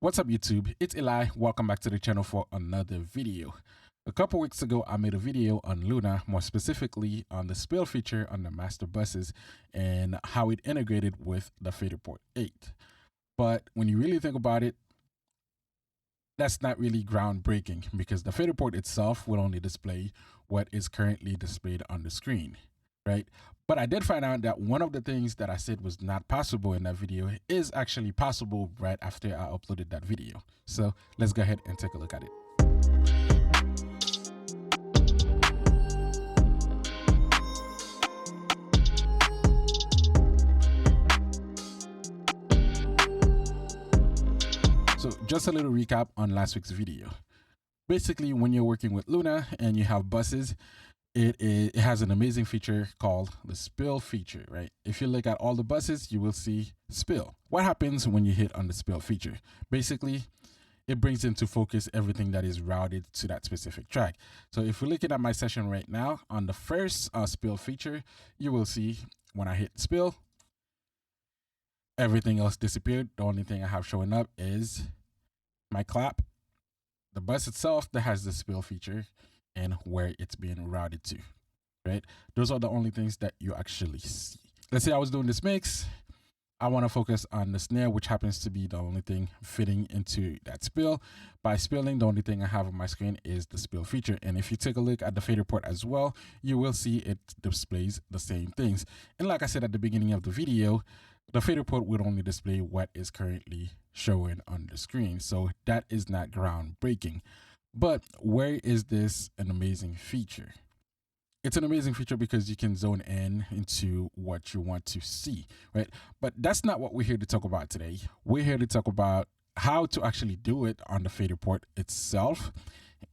What's up YouTube? It's Eli. Welcome back to the channel for another video. A couple weeks ago, I made a video on Luna, more specifically on the spill feature on the master buses and how it integrated with the Faderport 8. But when you really think about it, that's not really groundbreaking because the Faderport itself will only display what is currently displayed on the screen, right? But I did find out that one of the things that I said was not possible in that video is actually possible right after I uploaded that video. So let's go ahead and take a look at it. So just a little recap on last week's video. Basically, when you're working with Luna and you have buses, it has an amazing feature called the spill feature, right? If you look at all the buses, you will see spill. What happens when you hit on the spill feature? Basically, it brings into focus everything that is routed to that specific track. So if we're looking at my session right now, on the first spill feature, you will see when I hit spill, everything else disappeared. The only thing I have showing up is my clap, the bus itself that has the spill feature, and where it's being routed to, right? Those are the only things that you actually see. Let's say I was doing this mix. I want to focus on the snare, which happens to be the only thing fitting into that spill. By spilling, the only thing I have on my screen is the spill feature. And if you take a look at the Faderport as well, you will see it displays the same things. And like I said at the beginning of the video, the Faderport would only display what is currently showing on the screen. So that is not groundbreaking. But where is this an amazing feature? It's an amazing feature because you can zone in into what you want to see, right? But that's not what we're here to talk about today. We're here to talk about how to actually do it on the Faderport itself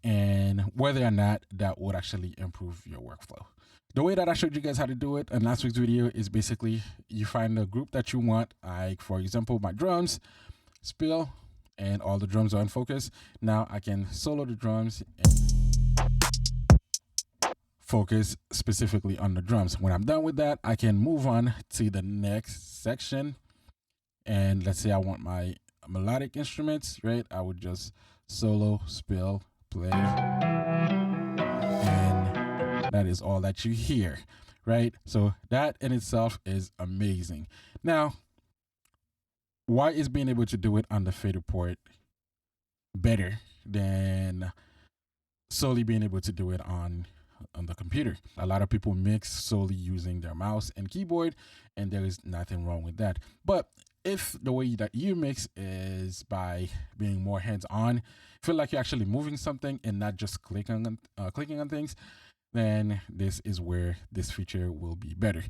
and whether or not that would actually improve your workflow. The way that I showed you guys how to do it in last week's video is basically you find a group that you want, like for example, my drums, spill, and all the drums are in focus. Now I can solo the drums and focus specifically on the drums. When I'm done with that, I can move on to the next section. And let's say I want my melodic instruments, right? I would just solo, spill, play, and that is all that you hear, right? So that in itself is amazing. Now, why is being able to do it on the Faderport better than solely being able to do it on the computer? A lot of people mix solely using their mouse and keyboard, and there is nothing wrong with that. But if the way that you mix is by being more hands-on, feel like you're actually moving something and not just clicking on things, then this is where this feature will be better.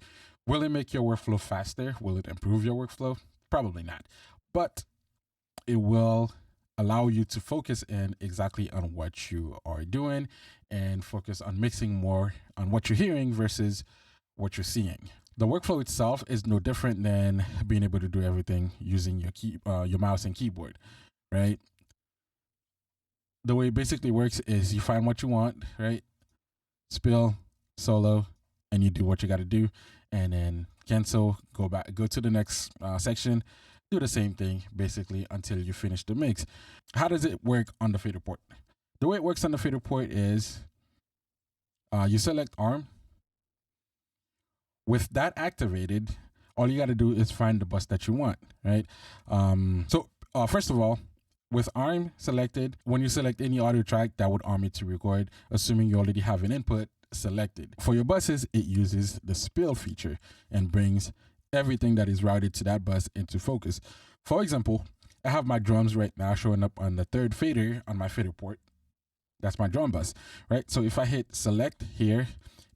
Will it make your workflow faster? Will it improve your workflow? Probably not, but it will allow you to focus in exactly on what you are doing and focus on mixing more on what you're hearing versus what you're seeing. The workflow itself is no different than being able to do everything using your mouse and keyboard, right? The way it basically works is you find what you want, right? Spill, solo, and you do what you got to do, and then cancel, go to the next section, do the same thing basically until you finish the mix. How does it work on the Faderport? The way it works on the Faderport is you select ARM. With that activated, all you got to do is find the bus that you want, right? First of all, with ARM selected, when you select any audio track, that would arm it to record, assuming you already have an input selected. For your buses, it uses the spill feature and brings everything that is routed to that bus into focus. For example, I have my drums right now showing up on the third fader on my Faderport. That's my drum bus, right? So if I hit select here,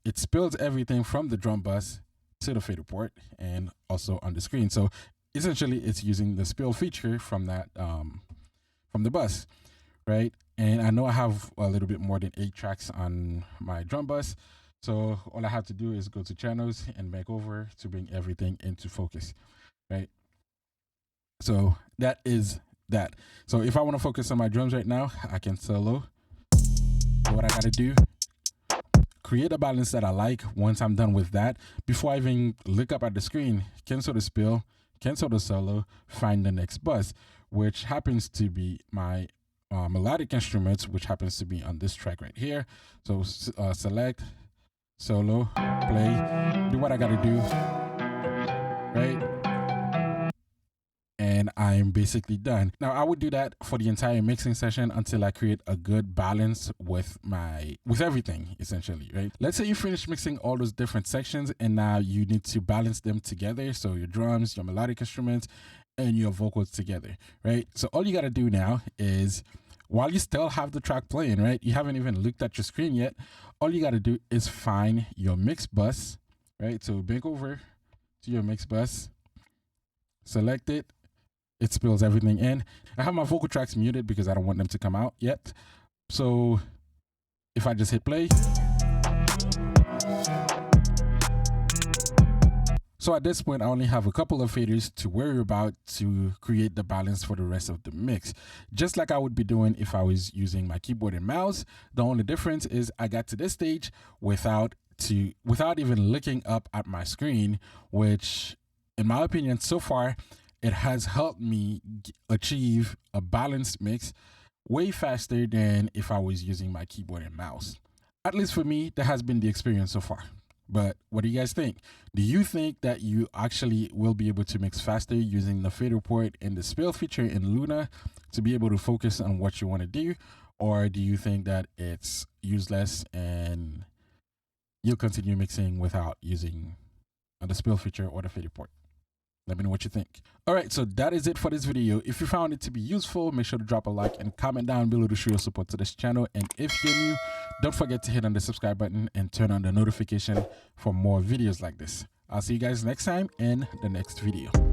it spills everything from the drum bus to the Faderport and also on the screen. So essentially it's using the spill feature from that from the bus, right? And I know I have a little bit more than 8 tracks on my drum bus. So all I have to do is go to channels and make over to bring everything into focus, right? So that is that. So if I want to focus on my drums right now, I can solo. So what I got to do, create a balance that I like. Once I'm done with that, before I even look up at the screen, cancel the spill, cancel the solo, find the next bus. which happens to be my melodic instruments, which happens to be on this track right here. So select, solo, play, do what I gotta do, right? And I'm basically done. Now I would do that for the entire mixing session until I create a good balance with everything, essentially, right? Let's say you finish mixing all those different sections and now you need to balance them together. So your drums, your melodic instruments, and your vocals together, right? So all you gotta do now is, while you still have the track playing, right? You haven't even looked at your screen yet. All you gotta do is find your mix bus, right? So bring over to your mix bus, select it. It spills everything in. I have my vocal tracks muted because I don't want them to come out yet. So if I just hit play. So at this point, I only have a couple of faders to worry about to create the balance for the rest of the mix. Just like I would be doing if I was using my keyboard and mouse. The only difference is I got to this stage without even looking up at my screen, which in my opinion so far, it has helped me achieve a balanced mix way faster than if I was using my keyboard and mouse. At least for me, that has been the experience so far. But what do you guys think? Do you think that you actually will be able to mix faster using the Faderport and the spill feature in Luna to be able to focus on what you want to do? Or do you think that it's useless and you'll continue mixing without using the spill feature or the Faderport? Let me know what you think. All right, so that is it for this video. If you found it to be useful, make sure to drop a like and comment down below to show your support to this channel. And if you're new, don't forget to hit on the subscribe button and turn on the notification for more videos like this. I'll see you guys next time in the next video.